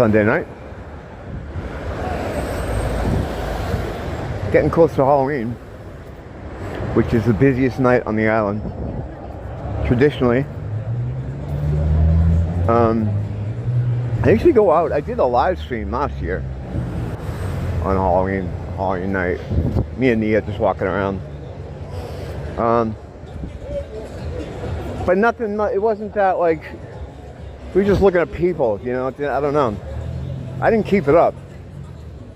Sunday night. Getting close to Halloween, which is the busiest night on the island. Traditionally, I usually go out. I did a live stream last year on Halloween night. Me and Nia just walking around. But nothing, it wasn't that like, we were just looking at people, you know, I don't know. I didn't keep it up.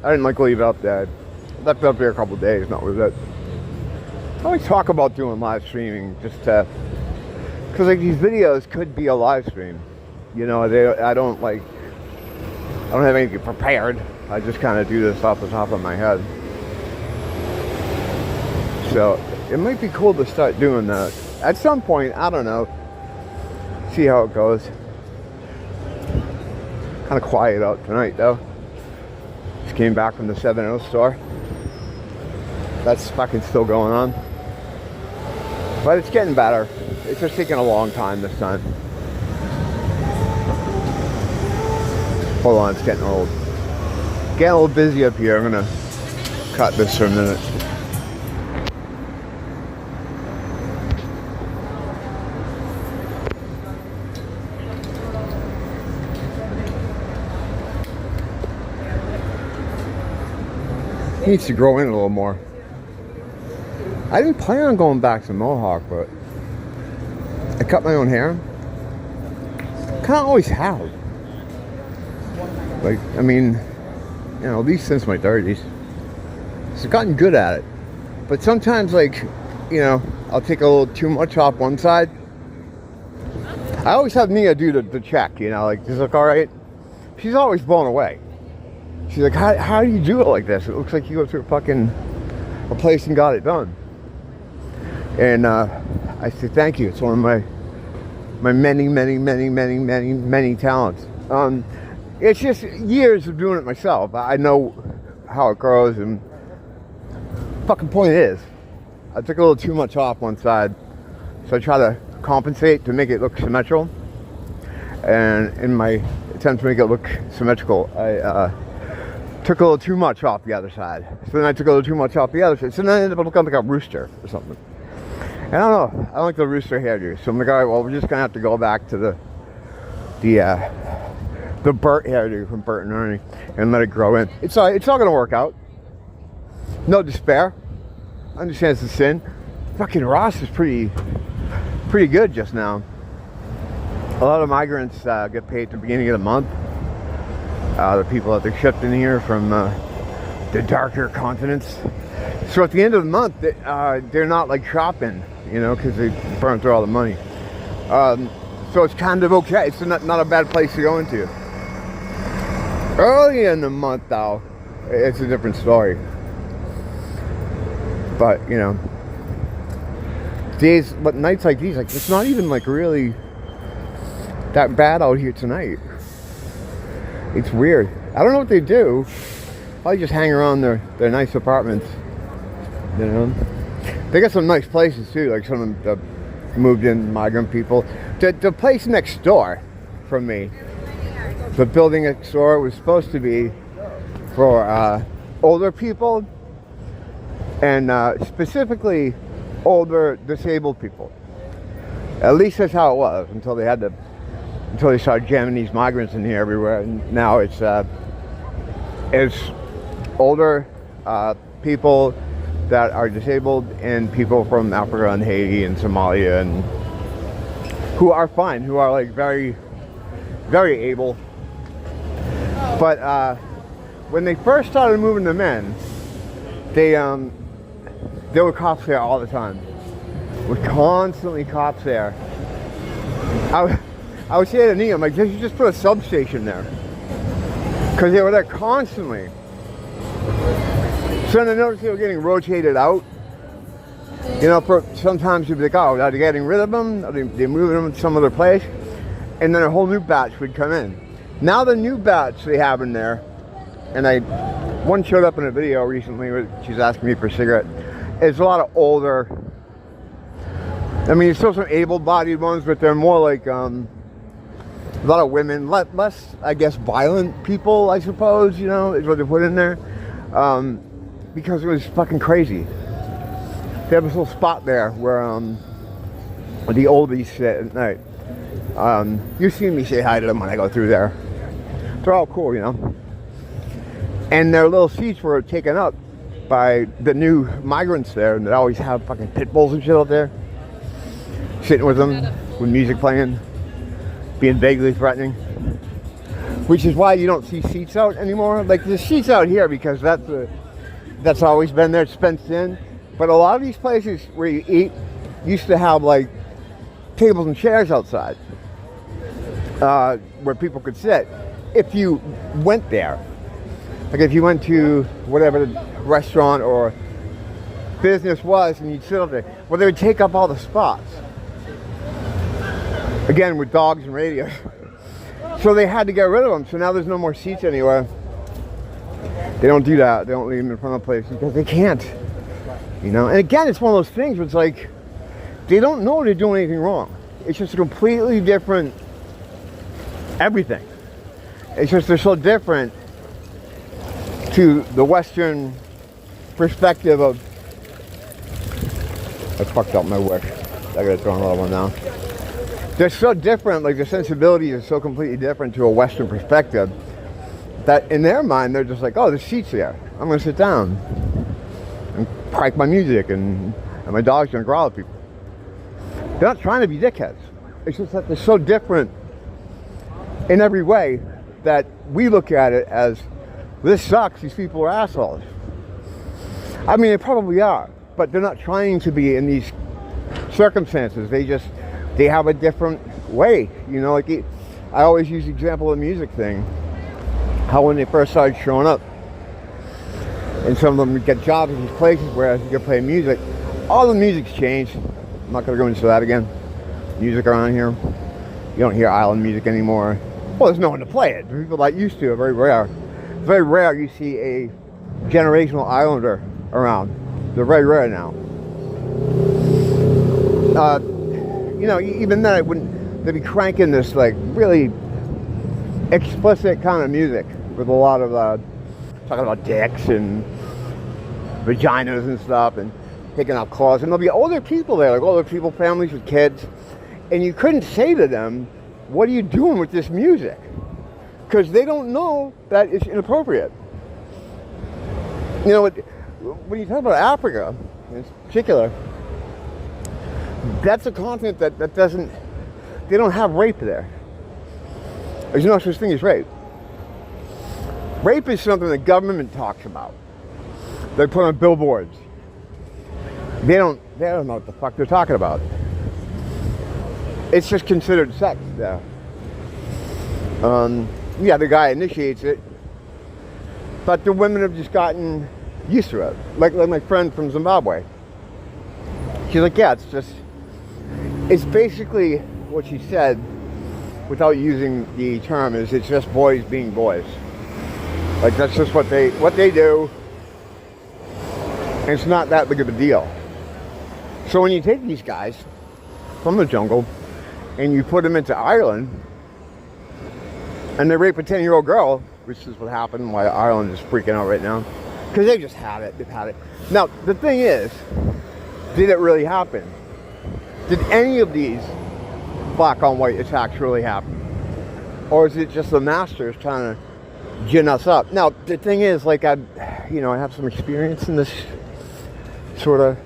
I didn't like leave it up there. I left it up there a couple of days, not with it. I always talk about doing live streaming just to, because like these videos could be a live stream. You know, I don't have anything prepared. I just kind of do this off the top of my head. So it might be cool to start doing that. At some point, I don't know. See how it goes. Kind of quiet out tonight though. Just came back from the 7-0 store. That's fucking still going on. But it's getting better. It's just taking a long time this time. Hold on, it's getting old. Getting a little busy up here. I'm gonna cut this for a minute. Needs to grow in a little more. I didn't plan on going back to Mohawk, but I cut my own hair. Kind of always have. Like, I mean, you know, at least since my 30s. So I've gotten good at it. But sometimes, like, you know, I'll take a little too much off one side. I always have Nia do the check, you know, like, does it look alright? She's always blown away. She's like, how do you do it like this? It looks like you go through a place and got it done. And I say thank you. It's one of my many talents. It's just years of doing it myself. I know how it grows, and fucking point is, I took a little too much off one side, so I try to compensate to make it look symmetrical. And in my attempt to make it look symmetrical, I took a little too much off the other side. So then I took a little too much off the other side. So then I ended up looking like a rooster or something. And I don't know. I don't like the rooster hairdo. So I'm like, all right, well, we're just gonna have to go back to the Bert hairdo from Bert and Ernie and let it grow in. It's all gonna work out. No despair. I understand it's a sin. Fucking Ross is pretty good just now. A lot of migrants get paid at the beginning of the month. The people that they're shipped in here from the darker continents. So at the end of the month, they're not like shopping, you know, because they burn through all the money. So it's kind of okay. It's not a bad place to go into. Early in the month, though, it's a different story. But, you know, nights like these, like, it's not even like really that bad out here tonight. It's weird. I don't know what they do. Probably just hang around their nice apartments. You know, they got some nice places too. Like some of the moved in migrant people. The place next door from me, the building next door, was supposed to be for older people, and specifically older disabled people. At least that's how it was until they started jamming these migrants in here everywhere. And now it's older people that are disabled and people from Africa and Haiti and Somalia, and who are fine, who are like very, very able. But when they first started moving them in, there were cops there all the time. There were constantly cops there. I was saying to Nia, I'm like, you just put a substation there. Because they were there constantly. So then I noticed they were getting rotated out. You know, sometimes you'd be like, oh, are they getting rid of them? Are they moving them to some other place? And then a whole new batch would come in. Now the new batch they have in there, and one showed up in a video recently where she's asking me for a cigarette. It's a lot of older, I mean, there's still some able-bodied ones, but they're more like, A lot of women, less, I guess, violent people, I suppose, you know, is what they put in there. Because it was fucking crazy. They have this little spot there where the oldies sit at night. You see me say hi to them when I go through there. They're all cool, you know. And their little seats were taken up by the new migrants there, and they always have fucking pit bulls and shit out there. Sitting with them, with music playing, being vaguely threatening. Which is why you don't see seats out anymore. Like, there's seats out here because that's always been there, it's fenced in. But a lot of these places where you eat used to have, like, tables and chairs outside where people could sit if you went there. Like, if you went to whatever the restaurant or business was and you'd sit up there, well, they would take up all the spots. Again, with dogs and radios. So they had to get rid of them. So now there's no more seats anywhere. They don't do that. They don't leave them in front of places because they can't. You know? And again, it's one of those things where it's like, they don't know they're doing anything wrong. It's just a completely different everything. It's just they're so different to the Western perspective of... I fucked up my wish. I gotta throw another one down. They're so different, like the sensibilities are so completely different to a Western perspective that in their mind they're just like, oh, the seat's here. I'm gonna sit down and crank my music and my dog's gonna growl at people. They're not trying to be dickheads. It's just that they're so different in every way that we look at it as, this sucks, these people are assholes. I mean, they probably are, but they're not trying to be in these circumstances. They have a different way, you know, like I always use the example of the music thing. How when they first started showing up, and some of them would get jobs in these places where you could play music, all the music's changed. I'm not gonna go into that again. Music around here, you don't hear island music anymore. Well, there's no one to play it. The people that used to are very rare. It's very rare you see a generational islander around. They're very rare now. You know, even then, they'd be cranking this, like, really explicit kind of music with a lot of talking about dicks and vaginas and stuff and taking out claws. And there'll be older people there, like older people, families with kids. And you couldn't say to them, what are you doing with this music? Because they don't know that it's inappropriate. You know, when you talk about Africa, in particular, that's a continent that doesn't, they don't have rape there. There's no such thing as rape. Rape is something the government talks about. They put on billboards. They don't know what the fuck they're talking about. It's just considered sex there. Yeah, the guy initiates it, but the women have just gotten used to it. Like my friend from Zimbabwe. She's like, yeah, it's basically what she said, without using the term, is it's just boys being boys. Like, that's just what they do, and it's not that big of a deal. So when you take these guys from the jungle and you put them into Ireland and they rape a 10-year-old girl, which is what happened, why Ireland is freaking out right now, because they just had it. They've had it. Now, the thing is, did it really happen? Did any of these black on white attacks really happen? Or is it just the masters trying to gin us up? Now, the thing is, like, I have some experience in this sort of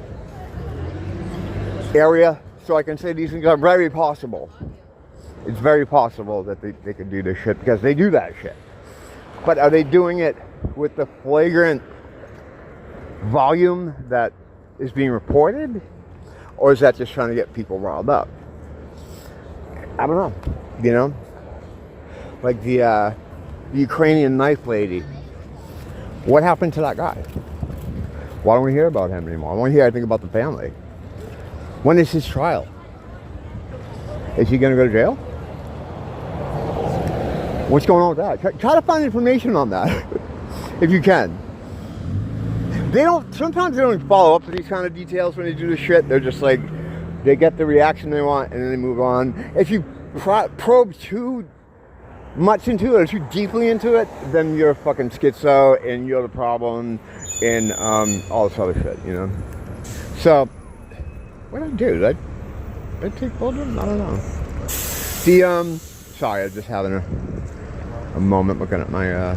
area, so I can say these things are very possible. It's very possible that they could do this shit, because they do that shit. But are they doing it with the flagrant volume that is being reported? Or is that just trying to get people riled up? I don't know, you know? Like the Ukrainian knife lady. What happened to that guy? Why don't we hear about him anymore? I don't hear anything about the family. When is his trial? Is he going to go to jail? What's going on with that? Try to find information on that, if you can. Sometimes they don't even follow up to these kind of details when they do this shit. They're just like, they get the reaction they want and then they move on. If you probe too much into it or too deeply into it, then you're fucking schizo and you're the problem and all this other shit, you know. So, what did I do? Did I take both of them? I don't know. Sorry, I was just having a moment looking at my,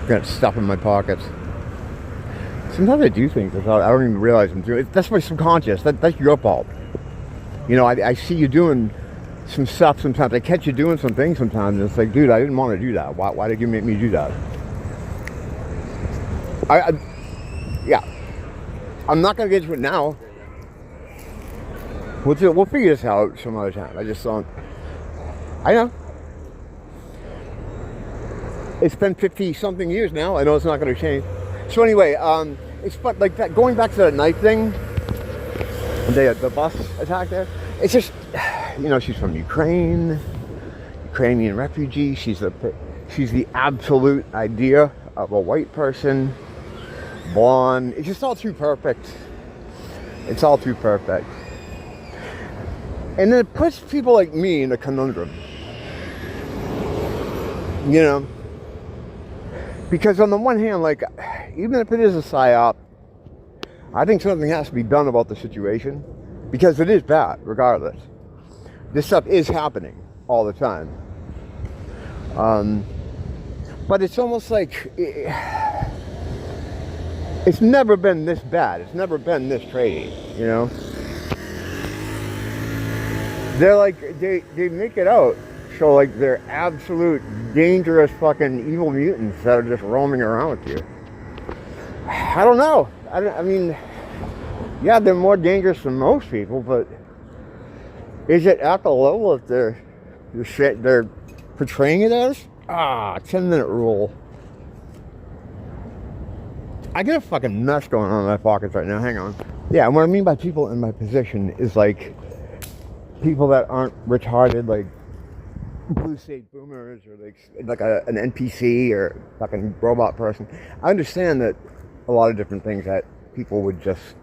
got stuff in my pockets. Sometimes I do things that I don't even realize I'm doing. That's my subconscious. That's your fault. You know, I see you doing some stuff sometimes. I catch you doing some things sometimes, and it's like, dude, I didn't want to do that. Why did you make me do that? Yeah. I'm not going to get into it now. We'll figure this out some other time. I just don't. I know. It's been 50-something years now. I know it's not going to change. So anyway, it's fun, like that. Going back to that knife thing, the bus attack there. It's just, you know, she's from Ukrainian refugee. She's the absolute idea of a white person, blonde. It's just all too perfect. It's all too perfect. And then it puts people like me in a conundrum. You know? Because on the one hand, like, even if it is a psyop, I think something has to be done about the situation. Because it is bad, regardless. This stuff is happening all the time. But it's almost like it's never been this bad. It's never been this crazy, you know? They're like, they make it out so like they're absolute dangerous fucking evil mutants that are just roaming around with you. I don't know. I mean, yeah, they're more dangerous than most people, but is it at the level that they're portraying it as? 10-minute rule. I got a fucking mess going on in my pockets right now. Hang on. Yeah, and what I mean by people in my position is like people that aren't retarded, like blue state boomers or like an NPC or fucking robot person. I understand that a lot of different things that people would just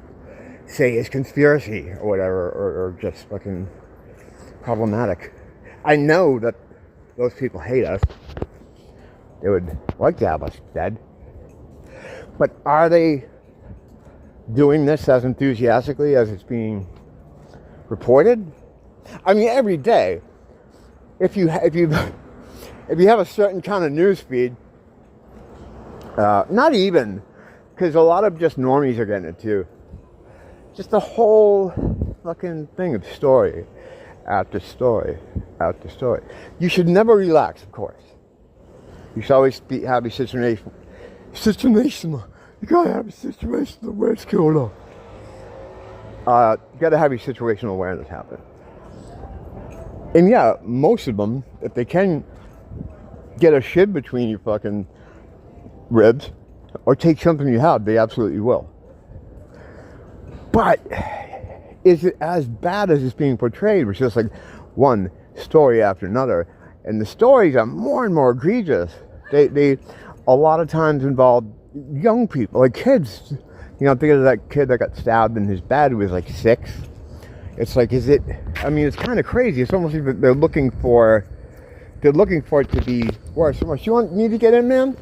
say is conspiracy or whatever, or just fucking problematic. I know that those people hate us. They would like to have us dead. But are they doing this as enthusiastically as it's being reported? I mean, every day, if you have a certain kind of news feed, not even, because a lot of just normies are getting it too. Just the whole fucking thing of story after story after story. You should never relax, of course. You should always have a situation. You gotta have a situational awareness going on. You gotta have your situational awareness happen. And yeah, most of them, if they can get a shit between your fucking ribs or take something you have, they absolutely will. But is it as bad as it's being portrayed? It's just like one story after another. And the stories are more and more egregious. They a lot of times involve young people, like kids. You know, think of that kid that got stabbed in his bed who was like 6. It's like, is it, I mean, it's kind of crazy. It's almost like they're looking for it to be worse. You need to get in, man?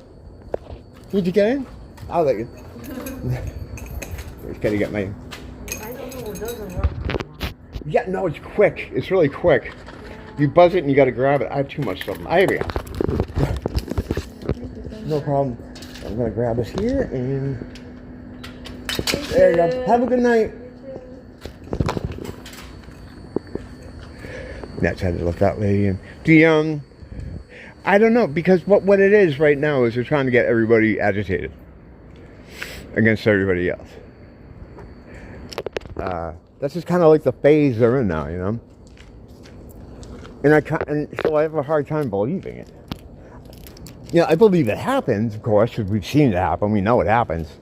Need to get in? I'll let you. Just gotta get my... I don't know, it doesn't work. Yeah, no, it's quick. It's really quick. You buzz it and you gotta grab it. I have too much stuff. Here we go. No problem. I'm gonna grab this here and... There you go. Have a good night. That's how to look that lady in. I don't know, because what it is right now is they're trying to get everybody agitated against everybody else. That's just kind of like the phase they're in now, you know. And so I have a hard time believing it. You know, I believe it happens, of course, because we've seen it happen. We know it happens.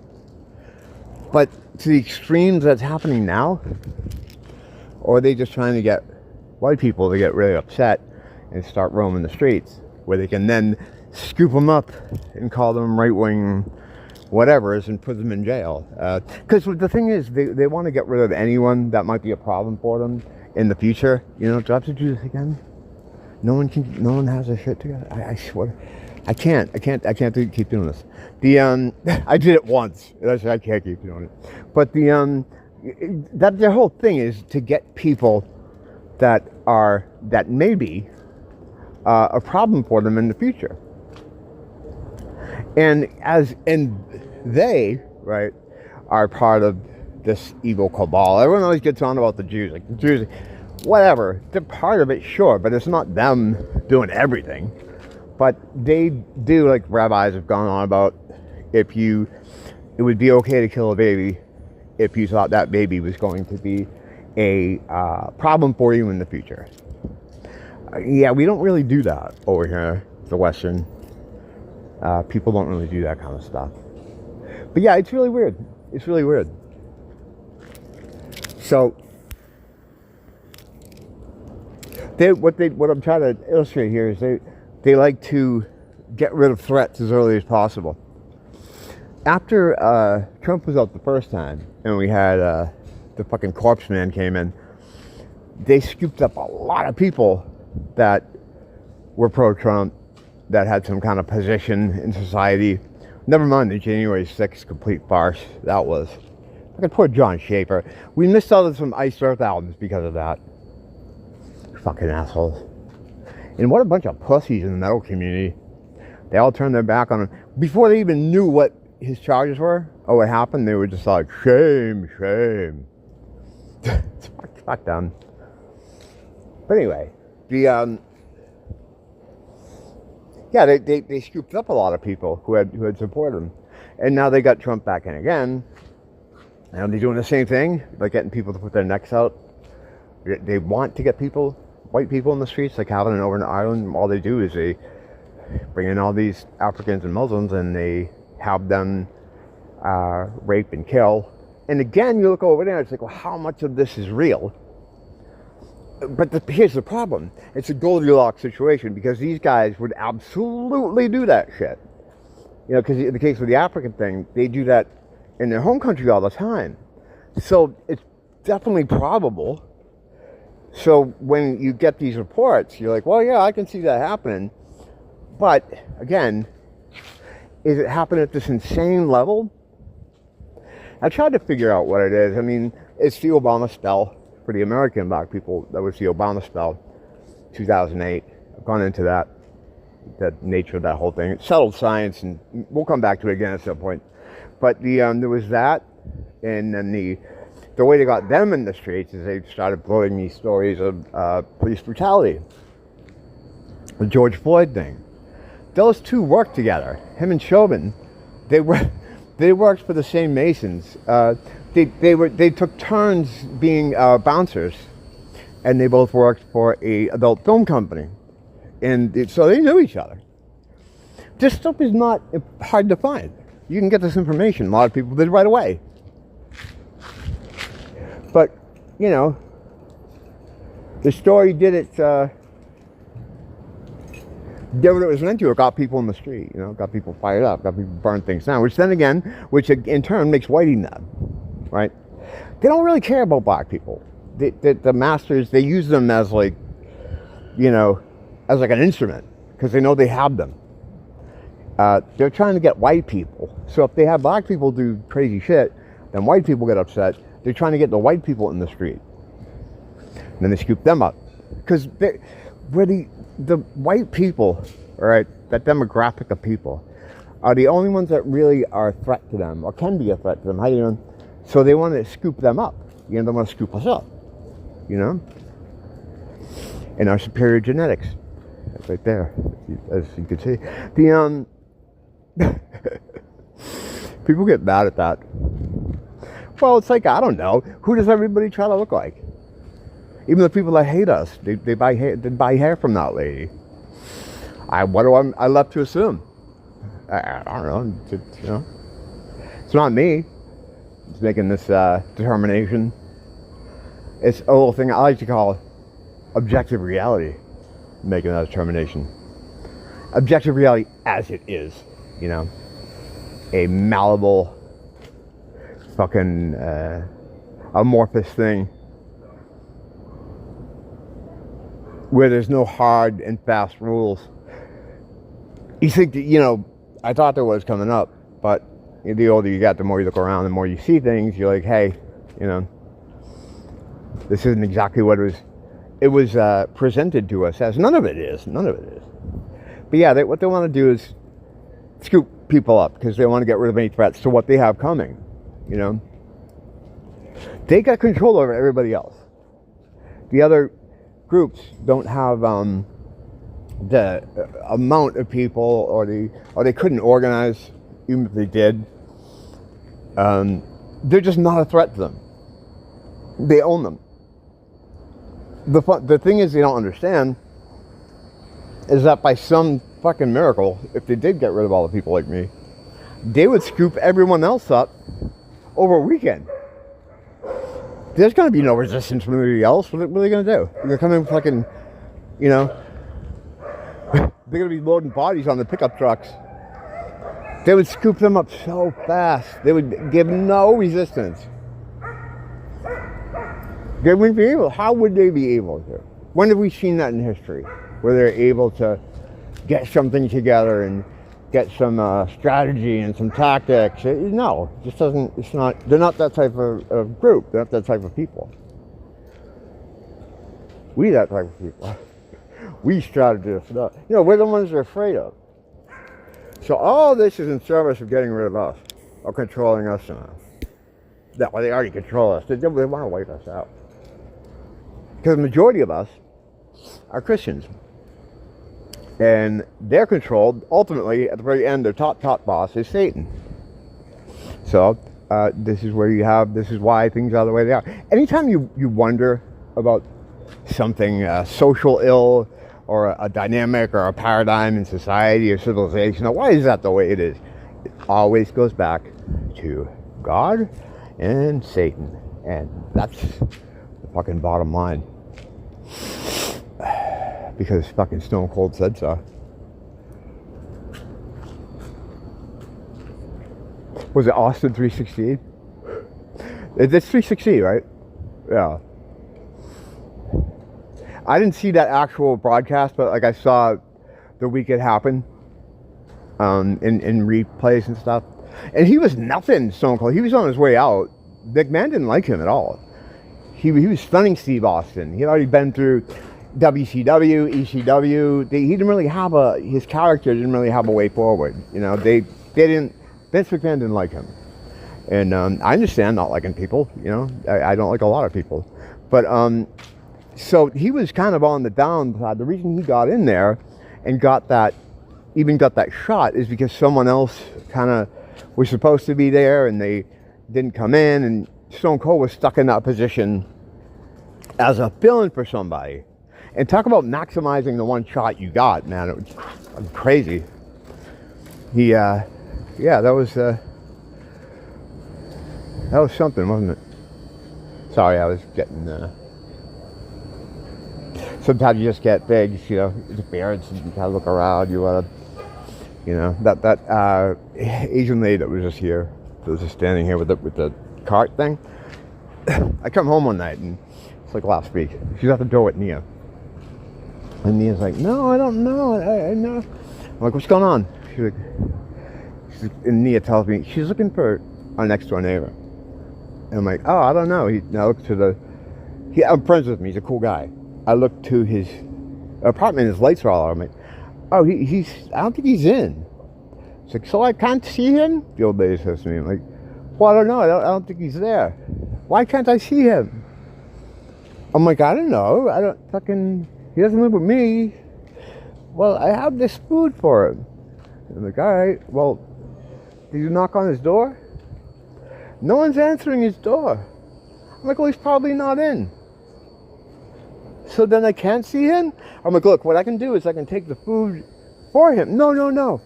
But to the extremes that's happening now, or are they just trying to get white people to get really upset and start roaming the streets, where they can then scoop them up and call them right-wing whatevers and put them in jail? Because the thing is, they want to get rid of anyone that might be a problem for them in the future. You know, do I have to do this again? No one has their shit together. I swear, I can't keep doing this. I did it once. And I said I can't keep doing it. But that their whole thing is to get people that may be a problem for them in the future. And they, right, are part of this evil cabal. Everyone always gets on about the Jews, like the Jews, whatever. They're part of it, sure, but it's not them doing everything. But they do, like rabbis have gone on about, it would be okay to kill a baby if you thought that baby was going to be a problem for you in the future. Yeah, we don't really do that over here, the Western. People don't really do that kind of stuff. But yeah, it's really weird. It's really weird. So, what I'm trying to illustrate here is they like to get rid of threats as early as possible. After Trump was out the first time, and we had the fucking corpse man came in, they scooped up a lot of people that were pro-Trump, that had some kind of position in society. Never mind the January 6th complete farce that was. Fucking poor John Schaefer. We missed out on some Iced Earth albums because of that. Fucking assholes. And what a bunch of pussies in the metal community. They all turned their back on him. Before they even knew what his charges were or what happened, they were just like, shame, shame. Fuck them. But anyway, they scooped up a lot of people who had supported him. And now they got Trump back in again. And they're doing the same thing, like getting people to put their necks out. They want to get white people in the streets, like having it over in Ireland. All they do is they bring in all these Africans and Muslims and they have them rape and kill. And again, you look over there, it's like, well, how much of this is real? But here's the problem. It's a Goldilocks situation because these guys would absolutely do that shit. You know, because in the case of the African thing, they do that in their home country all the time. So it's definitely probable. So when you get these reports, you're like, well, yeah, I can see that happening. But again, is it happening at this insane level? I tried to figure out what it is. I mean, it's the Obama spell for the American black people. That was the Obama spell, 2008. I've gone into that, the nature of that whole thing. It's settled science, and we'll come back to it again at some point. But there was that, and then the way they got them in the streets is they started blowing these stories of police brutality. The George Floyd thing. Those two worked together. Him and Chauvin, they worked for the same Masons. They took turns being bouncers, and they both worked for a adult film company, and so they knew each other. This stuff is not hard to find. You can get this information. A lot of people did right away. But, you know, the story did what it was meant to. It got people in the street, you know, got people fired up, got people burn things down, which in turn makes whiting mad, right? They don't really care about black people. The masters, they use them as like, you know, as like an instrument, because they know they have them. They're trying to get white people. So if they have black people do crazy shit, then white people get upset. They're trying to get the white people in the street. And then they scoop them up. Because the white people, all right, that demographic of people, are the only ones that really are a threat to them, or can be a threat to them. How you know? So they want to scoop them up. You know, they want to scoop us up. You know? And our superior genetics. That's right there, as you can see. People get mad at that. Well, it's like, I don't know. Who does everybody try to look like? Even the people that hate us, they buy hair from that lady. I left to assume. I don't know. You know, it's not me. It's making this determination. It's a little thing I like to call objective reality. Making that determination. Objective reality as it is. You know, a malleable, fucking amorphous thing. where there's no hard and fast rules. You think that, you know, I thought there was coming up, but the older you get, the more you look around, the more you see things. You're like, hey, you know, this isn't exactly what it was presented to us as. None of it is. But yeah, what they want to do is scoop people up because they want to get rid of any threats to what they have coming. You know, they got control over everybody else. The other groups don't have the amount of people, or they couldn't organize, even if they did. They're just not a threat to them. They own them. The thing is, they don't understand is that by some fucking miracle, if they did get rid of all the people like me, they would scoop everyone else up over a weekend. There's going to be no resistance from anybody else. What are they going to do? They're going to come in fucking, you know, they're going to be loading bodies on the pickup trucks. They would scoop them up so fast. They would give no resistance. They wouldn't be able. How would they be able to? When have we seen that in history? Where they're able to get something together and get some strategy and some tactics. No, it just doesn't, it's not, they're not that type of group. They're not that type of people. We that type of people. We strategists. You know, we're the ones they're afraid of. So all this is in service of getting rid of us, or controlling us now. Well, they already control us. They want to wipe us out. Because the majority of us are Christians. And they're controlled, ultimately, at the very end, their top boss is Satan. So, this is why things are the way they are. Anytime you wonder about something, social ill, or a dynamic, or a paradigm in society or civilization, why is that the way it is? It always goes back to God and Satan. And that's the fucking bottom line. Because fucking Stone Cold said so. Was it Austin 316? It's 316, right? Yeah. I didn't see that actual broadcast, but like I saw the week it happened in replays and stuff. And he was nothing, Stone Cold. He was on his way out. McMahon didn't like him at all. He was stunning Steve Austin. He'd already been through WCW, ECW. He didn't really have his character didn't really have a way forward. You know, they didn't, Vince McMahon didn't like him. And I understand not liking people, you know, I don't like a lot of people. But, so he was kind of on the downside. The reason he got in there and got that shot is because someone else kind of was supposed to be there and they didn't come in, and Stone Cold was stuck in that position as a fill-in for somebody. And talk about maximizing the one shot you got, man. It was crazy. Yeah, that was something, wasn't it? Sorry, I was getting, sometimes you just get big, you know, the beards, you kind of look around, you want to, you know, that Asian lady that was just here, that was just standing here with the cart thing. I come home one night, and it's like last week, she's at the door with Nia. And Nia's like, no, I don't know, I know. I'm like, what's going on? She's like, and Nia tells me, she's looking for our next door neighbor. And I'm like, oh, I don't know. I look to I'm friends with him, he's a cool guy. I look to his apartment, his lights are all out. I'm like, oh, I don't think he's in. It's like, so I can't see him? The old lady says to me, I'm like, well, I don't know, I don't think he's there. Why can't I see him? I'm like, I don't know, he doesn't live with me. Well, I have this food for him. I'm like, all right, well, did you knock on his door? No one's answering his door. I'm like, well, he's probably not in. So then I can't see him? I'm like, look, what I can do is I can take the food for him. No.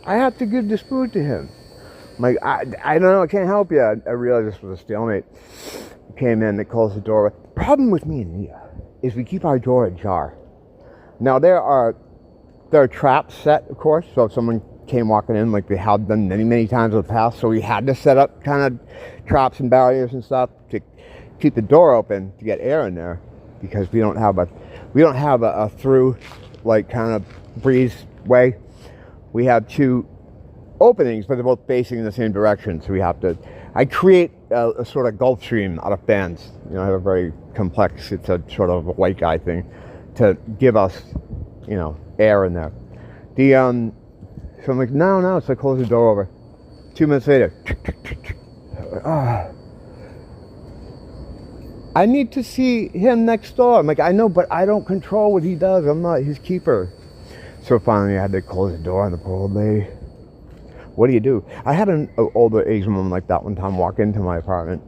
I have to give this food to him. I'm like, I don't know, I can't help you. I realized this was a stalemate. Came in, they closed the door. The problem with me and Nia is we keep our door ajar. Now there are traps set, of course, so if someone came walking in, like they have done many times in the past, so we had to set up kind of traps and barriers and stuff to keep the door open to get air in there. because we don't have a through, like, kind of breeze way. We have two openings, but they're both facing in the same direction. So we have to. I create a sort of Gulf Stream out of fans. You know, I have a very complex. It's a sort of a white guy thing to give us, you know, air in there. So I'm like, no. So I close the door over. 2 minutes later, I need to see him next door. I'm like, I know, but I don't control what he does. I'm not his keeper. So finally I had to close the door on the poor old lady. What do you do? I had an older Asian woman like that one time walk into my apartment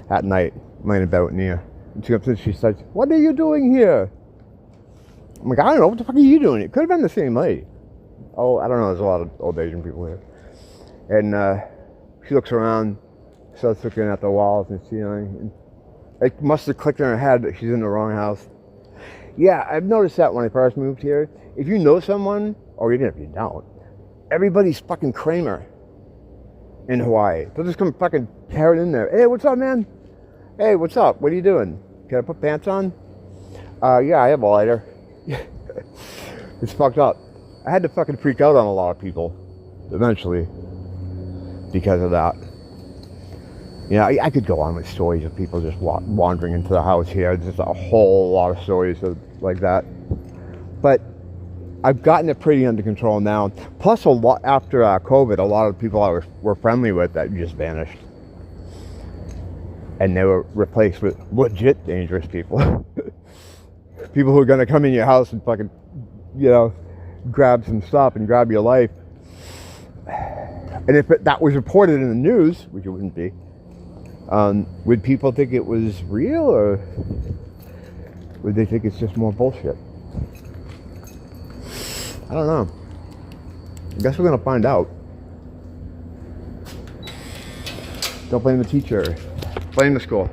at night, laying about in here. And she comes in, she says, "What are you doing here?" I'm like, I don't know, what the fuck are you doing? It could have been the same lady. Oh, I don't know, there's a lot of old Asian people here. And she looks around, starts looking at the walls and ceiling. And it must have clicked in her head that she's in the wrong house. Yeah, I've noticed that when I first moved here. If you know someone, or even if you don't, everybody's fucking Kramer in Hawaii. They'll just come fucking tear it in there. Hey, what's up, man? Hey, what's up? What are you doing? Can I put pants on? Yeah, I have a lighter. It's fucked up. I had to fucking freak out on a lot of people eventually because of that. You know, I could go on with stories of people just wandering into the house here. There's a whole lot of stories like that. But I've gotten it pretty under control now. Plus, a lot after COVID, a lot of people I were friendly with that just vanished. And they were replaced with legit dangerous people. People who are going to come in your house and fucking, you know, grab some stuff and grab your life. And if that was reported in the news, which it wouldn't be, would people think it was real, or would they think it's just more bullshit? I don't know. I guess we're going to find out. Don't blame the teacher. Blame the school.